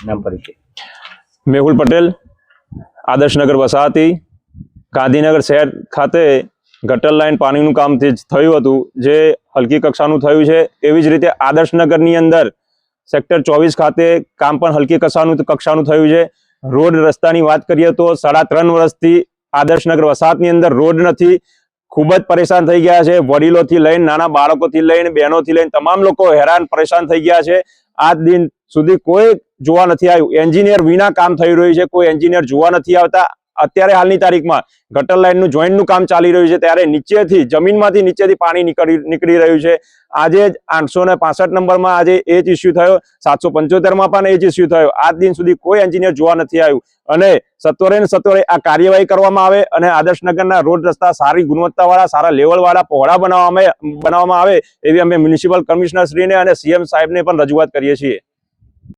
નામ પરિચય। મેહુલ પટેલ, આદર્શનગર વસાહતી, ગાંધીનગર શહેર ખાતે ગટર લાઇન પાણીનું કામ થયું હતું, જે હલકી કક્ષાનું થયું છે। એવી જ રીતે આદર્શનગરની અંદર સેક્ટર 24 ખાતે કામ પણ હલકી કક્ષાનું થયું છે। રોડ રસ્તાની વાત કરીએ તો 3.5 વર્ષથી આદર્શનગર વસાહતની અંદર રોડ નથી। ખૂબ જ પરેશાન થઈ ગયા છે। વડીલોથી લઈને નાના બાળકોથી લઈને બહેનોથી લઈને તમામ લોકો હેરાન પરેશાન થઈ ગયા છે। આજ દિન સુધી કોઈ જોવા નથી આવ્યું। એન્જિનિયર વિના કામ થઈ રહ્યું છે, કોઈ એન્જિનિયર જોવા નથી આવતા। અત્યારે હાલની તારીખમાં ગટર લાઇનનું જોઈન્ટનું કામ ચાલી રહ્યું છે, ત્યારે નીચેથી જમીનમાંથી નીચેથી પાણી નીકળી રહ્યું છે। આજે 865 નંબરમાં આજે એ જ ઇસ્યુ થયો, 775માં પણ એ જ ઇસ્યુ થયો। આજ દિન સુધી કોઈ એન્જિનિયર જોવા નથી આવ્યું અને સત્વરે ને સત્વરે આ કાર્યવાહી કરવામાં આવે અને આદર્શનગરના રોડ રસ્તા સારી ગુણવત્તાવાળા, સારા લેવલવાળા, પહોળા બનાવવામાં આવે એવી અમે મ્યુનિસિપલ કમિશનર શ્રીને અને સીએમ સાહેબને પણ રજૂઆત કરીએ છીએ।